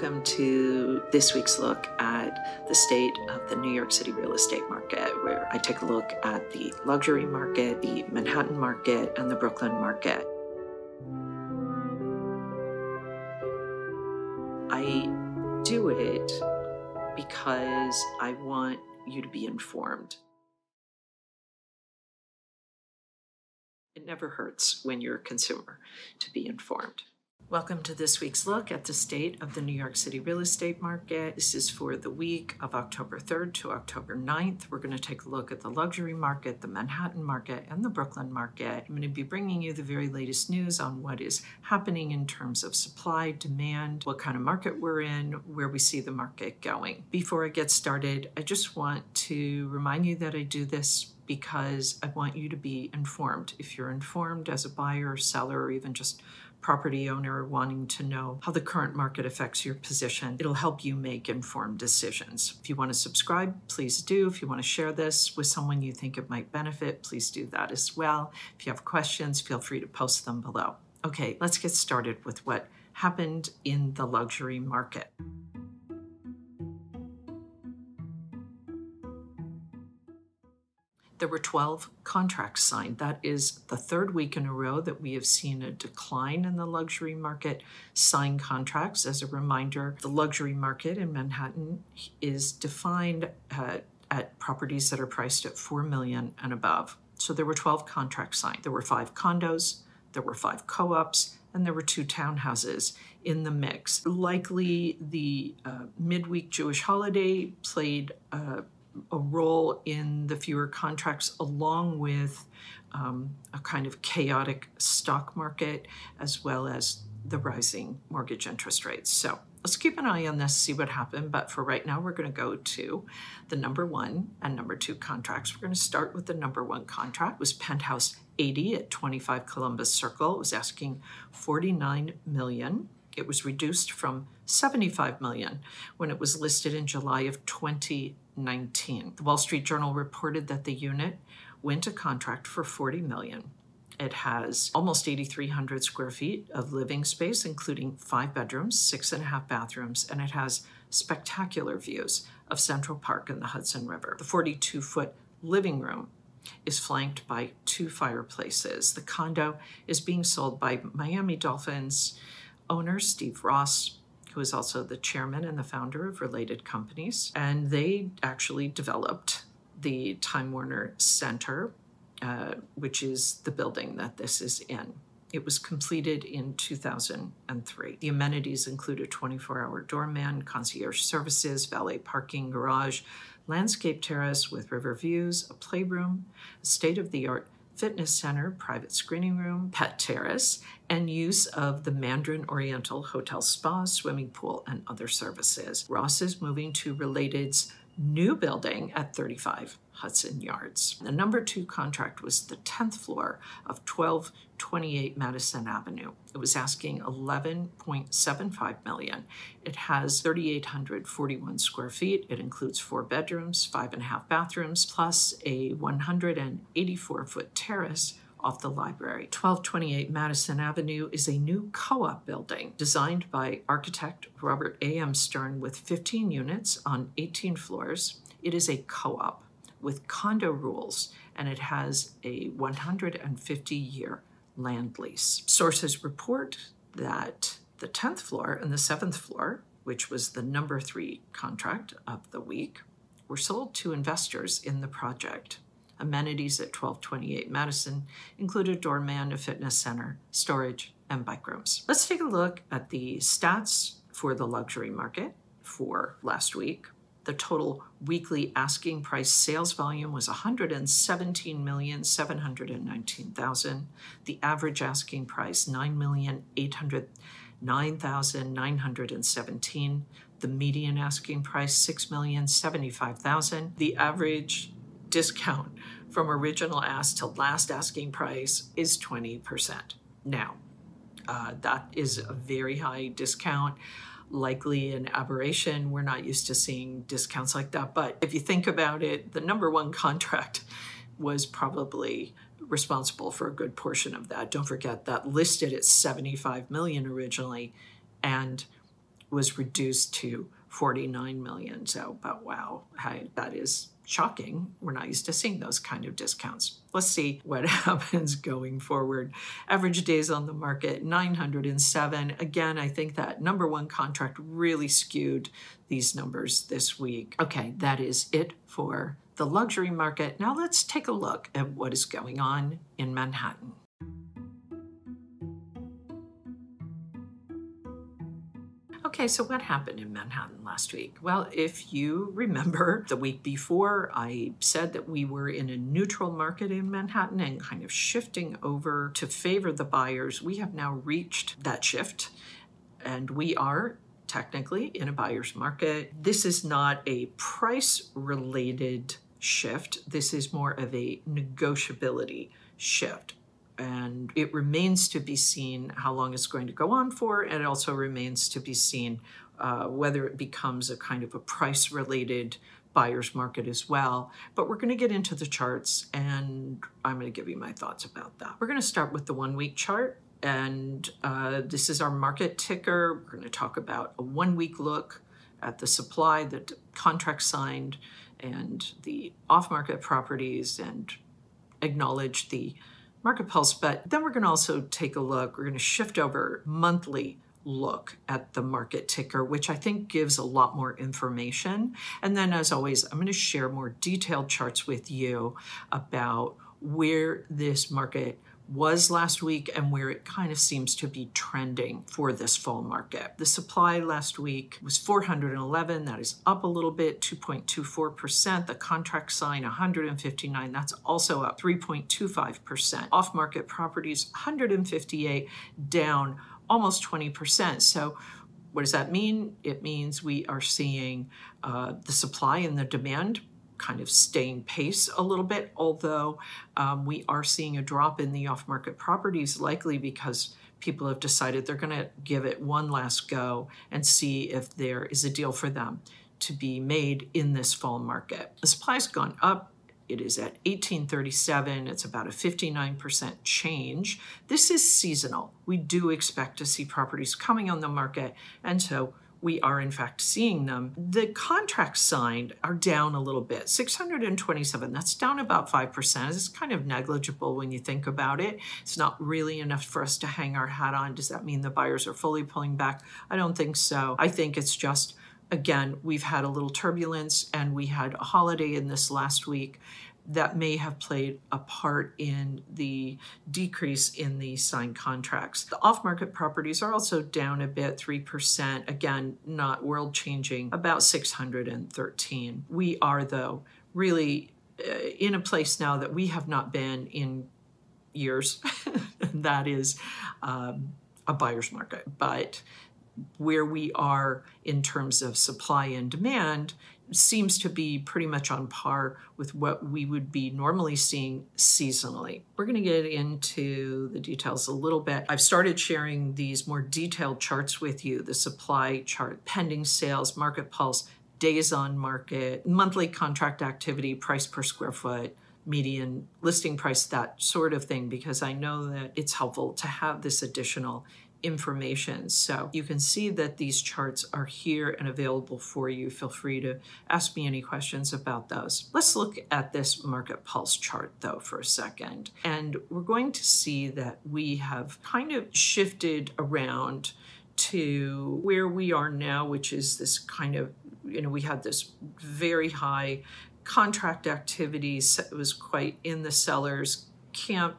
Welcome to this week's look at the state of the New York City real estate market, where I take a look at the luxury market, the Manhattan market, and the Brooklyn market. I do it because I want you to be informed. It never hurts when you're a consumer to be informed. Welcome to this week's look at the state of the New York City real estate market. This is for the week of October 3rd to October 9th. We're going to take a look at the luxury market, the Manhattan market, and the Brooklyn market. I'm going to be bringing you the very latest news on what is happening in terms of supply, demand, what kind of market we're in, where we see the market going. Before I get started, I just want to remind you that I do this because I want you to be informed. If you're informed as a buyer, seller, or even just property owner wanting to know how the current market affects your position, it'll help you make informed decisions. If you want to subscribe, please do. If you want to share this with someone you think it might benefit, please do that as well. If you have questions, feel free to post them below. Okay, let's get started with what happened in the luxury market. There were 12 contracts signed. That is the third week in a row that we have seen a decline in the luxury market signed contracts. As a reminder, the luxury market in Manhattan is defined at properties that are priced at $4 million and above. So there were 12 contracts signed. There were 5 condos, there were 5 co-ops, and there were 2 townhouses in the mix. Likely the midweek Jewish holiday played a role in the fewer contracts, along with a kind of chaotic stock market, as well as the rising mortgage interest rates. So let's keep an eye on this, see what happened. But for right now, we're going to go to the number 1 and number 2 contracts. We're going to start with the number 1 contract. It was Penthouse 80 at 25 Columbus Circle. It was asking $49 million. It was reduced from $75 million when it was listed in July of 2019. The Wall Street Journal reported that the unit went to contract for $40 million. It has almost 8,300 square feet of living space, including 5 bedrooms, 6.5 bathrooms, and it has spectacular views of Central Park and the Hudson River. The 42-foot living room is flanked by 2 fireplaces. The condo is being sold by Miami Dolphins owner Steve Ross, who is also the chairman and the founder of related companies. And they actually developed the Time Warner Center, which is the building that this is in. It was completed in 2003. The amenities include a 24-hour doorman, concierge services, valet parking, garage, landscape terrace with river views, a playroom, a state-of-the-art fitness center, private screening room, pet terrace, and use of the Mandarin Oriental Hotel Spa, swimming pool, and other services. Ross is moving to Related's new building at 35 Hudson Yards. The number 2 contract was the 10th floor of 1228 Madison Avenue. It was asking $11.75 million. It has 3,841 square feet. It includes 4 bedrooms, 5.5 bathrooms, plus a 184-foot terrace off the library. 1228 Madison Avenue is a new co-op building designed by architect Robert A.M. Stern with 15 units on 18 floors. It is a co-op with condo rules, and it has a 150-year land lease. Sources report that the 10th floor and the 7th floor, which was the number 3 contract of the week, were sold to investors in the project. Amenities at 1228 Madison include a doorman, a fitness center, storage, and bike rooms. Let's take a look at the stats for the luxury market for last week. The total weekly asking price sales volume was $117,719,000. The average asking price, $9,809,917. The median asking price, $6,075,000. The average discount from original ask to last asking price is 20%. Now, that is a very high discount, likely an aberration. We're not used to seeing discounts like that. But if you think about it, the number 1 contract was probably responsible for a good portion of that. Don't forget that listed at $75 million originally and was reduced to 49 million. So, but wow, that is shocking. We're not used to seeing those kind of discounts. Let's see what happens going forward. Average days on the market, 907. Again, I think that number one contract really skewed these numbers this week. Okay, that is it for the luxury market. Now let's take a look at what is going on in Manhattan. Okay, so what happened in Manhattan last week? Well, if you remember, the week before, I said that we were in a neutral market in Manhattan and kind of shifting over to favor the buyers. We have now reached that shift, and we are technically in a buyer's market. This is not a price-related shift. This is more of a negotiability shift. And it remains to be seen how long it's going to go on for, and it also remains to be seen whether it becomes a kind of a price-related buyer's market as well. But we're going to get into the charts, and I'm going to give you my thoughts about that. We're going to start with the one-week chart, and this is our market ticker. We're going to talk about a one-week look at the supply, the contract signed, and the off-market properties, and acknowledge the market pulse. But then we're going to also take a look, we're going to shift over monthly look at the market ticker, which I think gives a lot more information. And then, as always, I'm going to share more detailed charts with you about where this market was last week and where it kind of seems to be trending for this fall market. The supply last week was 411. That is up a little bit, 2.24%. The contract sign, 159. That's also up 3.25%. Off-market properties, 158, down almost 20%. So what does that mean? It means we are seeing the supply and the demand kind of staying pace a little bit, although we are seeing a drop in the off-market properties, likely because people have decided they're going to give it one last go and see if there is a deal for them to be made in this fall market. The supply's gone up. It is at 1837. It's about a 59% change. This is seasonal. We do expect to see properties coming on the market, and so we are in fact seeing them. The contracts signed are down a little bit, 627. That's down about 5%. It's kind of negligible when you think about it. It's not really enough for us to hang our hat on. Does that mean the buyers are fully pulling back? I don't think so. I think it's just, again, we've had a little turbulence and we had a holiday in this last week that may have played a part in the decrease in the signed contracts. The off-market properties are also down a bit, 3%. Again, not world-changing, about 613. We are, though, really in a place now that we have not been in years. That is a buyer's market. But where we are in terms of supply and demand seems to be pretty much on par with what we would be normally seeing seasonally. We're going to get into the details a little bit. I've started sharing these more detailed charts with you, the supply chart, pending sales, market pulse, days on market, monthly contract activity, price per square foot, median listing price, that sort of thing, because I know that it's helpful to have this additional information. So you can see that these charts are here and available for you. Feel free to ask me any questions about those. Let's look at this market pulse chart though for a second. And we're going to see that we have kind of shifted around to where we are now, which is this kind of, we had this very high contract activity. It was quite in the seller's camp.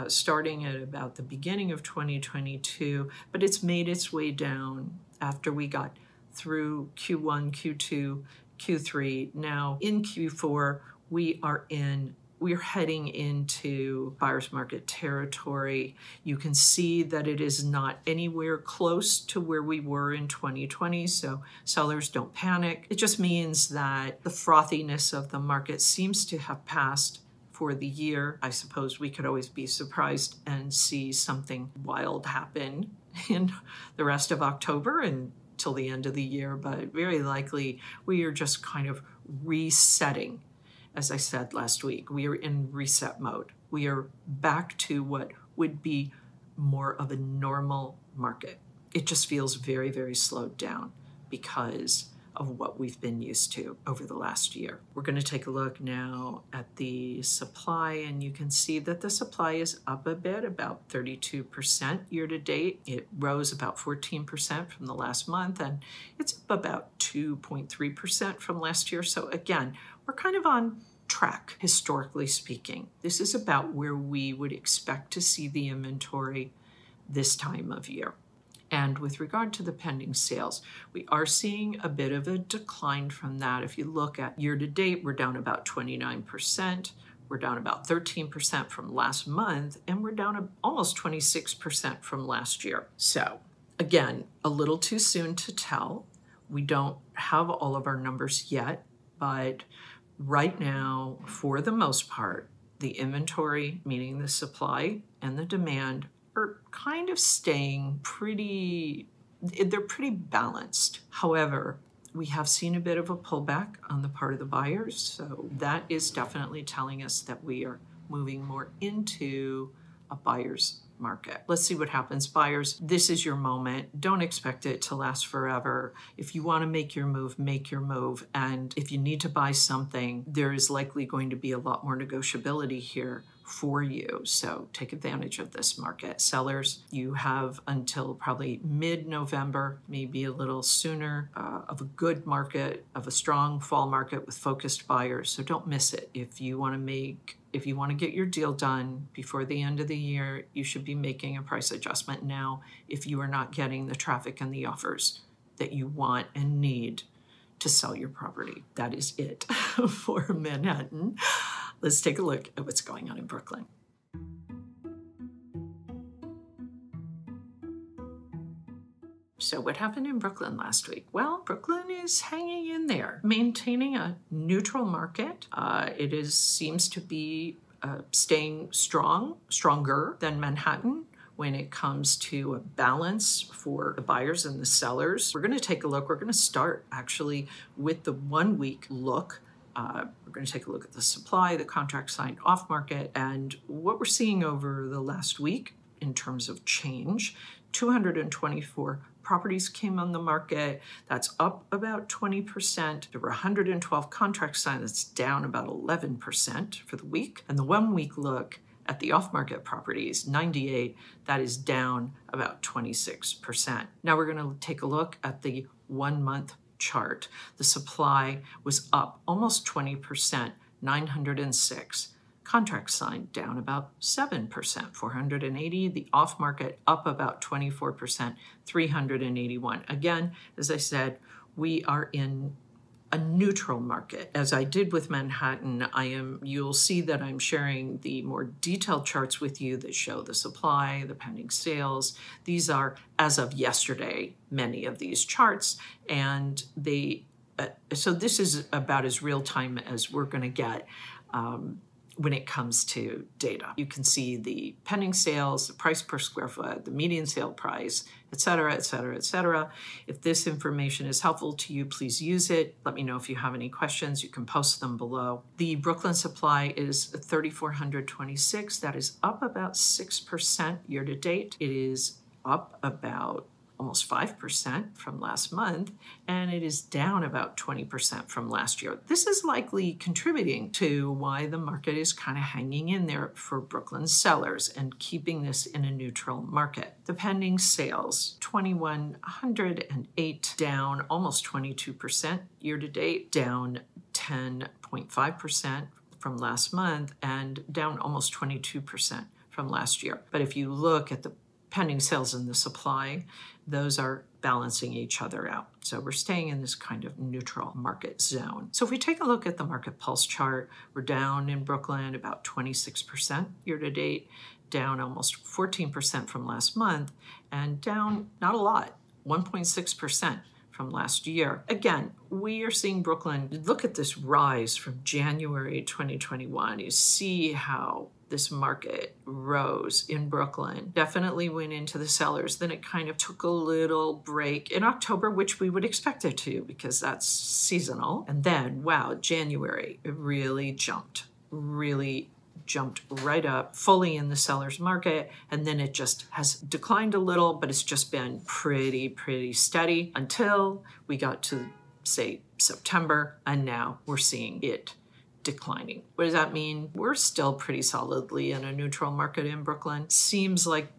Starting at about the beginning of 2022, but it's made its way down after we got through Q1, Q2, Q3. Now in Q4, we're heading into buyer's market territory. You can see that it is not anywhere close to where we were in 2020, so sellers don't panic. It just means that the frothiness of the market seems to have passed for the year. I suppose we could always be surprised and see something wild happen in the rest of October and till the end of the year, but very likely we are just kind of resetting. As I said last week, we are in reset mode. We are back to what would be more of a normal market. it just feels very, very slowed down because of what we've been used to over the last year. We're going to take a look now at the supply, and you can see that the supply is up a bit, about 32% year to date. It rose about 14% from the last month, and it's up about 2.3% from last year. So again, we're kind of on track, historically speaking. This is about where we would expect to see the inventory this time of year. And with regard to the pending sales, we are seeing a bit of a decline from that. If you look at year to date, we're down about 29%. We're down about 13% from last month, and we're down almost 26% from last year. So again, a little too soon to tell. We don't have all of our numbers yet, but right now, for the most part, the inventory, meaning the supply and the demand, are kind of staying they're pretty balanced. However, we have seen a bit of a pullback on the part of the buyers, so that is definitely telling us that we are moving more into a buyer's market. Let's see what happens. Buyers, this is your moment. Don't expect it to last forever. If you want to make your move, make your move. And if you need to buy something, there is likely going to be a lot more negotiability here for you. So take advantage of this market. Sellers, you have until probably mid-November, maybe a little sooner, of a good market, of a strong fall market with focused buyers. So don't miss it. If you want to get your deal done before the end of the year, you should be making a price adjustment now if you are not getting the traffic and the offers that you want and need to sell your property. That is it for Manhattan. Let's take a look at what's going on in Brooklyn. So what happened in Brooklyn last week? Well, Brooklyn is hanging in there, maintaining a neutral market. It seems to be staying stronger than Manhattan when it comes to a balance for the buyers and the sellers. We're going to take a look. We're going to start actually with the 1 week look. We're going to take a look at the supply, the contract signed off market, and what we're seeing over the last week in terms of change. 224 properties came on the market. That's up about 20%. There were 112 contracts signed. That's down about 11% for the week. And the 1 week look at the off-market properties, 98, that is down about 26%. Now we're going to take a look at the 1 month chart. The supply was up almost 20%, 906. Contracts signed down about 7%, 480. The off-market up about 24%, 381. Again, as I said, we are in a neutral market. As I did with Manhattan, you'll see that I'm sharing the more detailed charts with you that show the supply, the pending sales. These are, as of yesterday, many of these charts, and so this is about as real time as we're going to get when it comes to data. You can see the pending sales, the price per square foot, the median sale price, et cetera, et cetera, et cetera. If this information is helpful to you, please use it. Let me know if you have any questions. You can post them below. The Brooklyn supply is 3,426. That is up about 6% year to date. It is up about almost 5% from last month, and it is down about 20% from last year. This is likely contributing to why the market is kind of hanging in there for Brooklyn sellers and keeping this in a neutral market. The pending sales, 2,108, down almost 22% year to date, down 10.5% from last month, and down almost 22% from last year. But if you look at the pending sales and the supply, those are balancing each other out. So we're staying in this kind of neutral market zone. So if we take a look at the market pulse chart, we're down in Brooklyn about 26% year to date, down almost 14% from last month, and down not a lot, 1.6% from last year. Again, we are seeing Brooklyn, look at this rise from January 2021. You see how this market rose in Brooklyn, definitely went into the sellers. Then it kind of took a little break in October, which we would expect it to because that's seasonal. And then, wow, January, it really jumped, really jumped right up, fully in the seller's market, and then it just has declined a little, but it's just been pretty steady until we got to, say, September, and now we're seeing it declining. What does that mean? We're still pretty solidly in a neutral market in Brooklyn. Seems like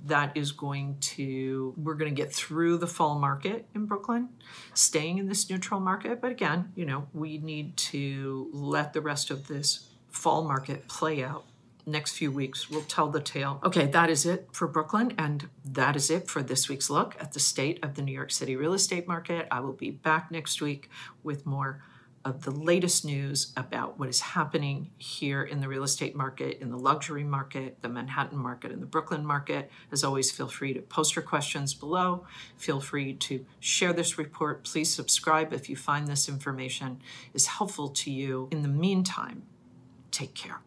that is we're going to get through the fall market in Brooklyn, staying in this neutral market. But again, we need to let the rest of this fall market play out. Next few weeks will tell the tale. Okay, that is it for Brooklyn, and that is it for this week's look at the state of the New York City real estate market. I will be back next week with more of the latest news about what is happening here in the real estate market, in the luxury market, the Manhattan market, and the Brooklyn market. As always, feel free to post your questions below. Feel free to share this report. Please subscribe if you find this information is helpful to you. In the meantime, take care.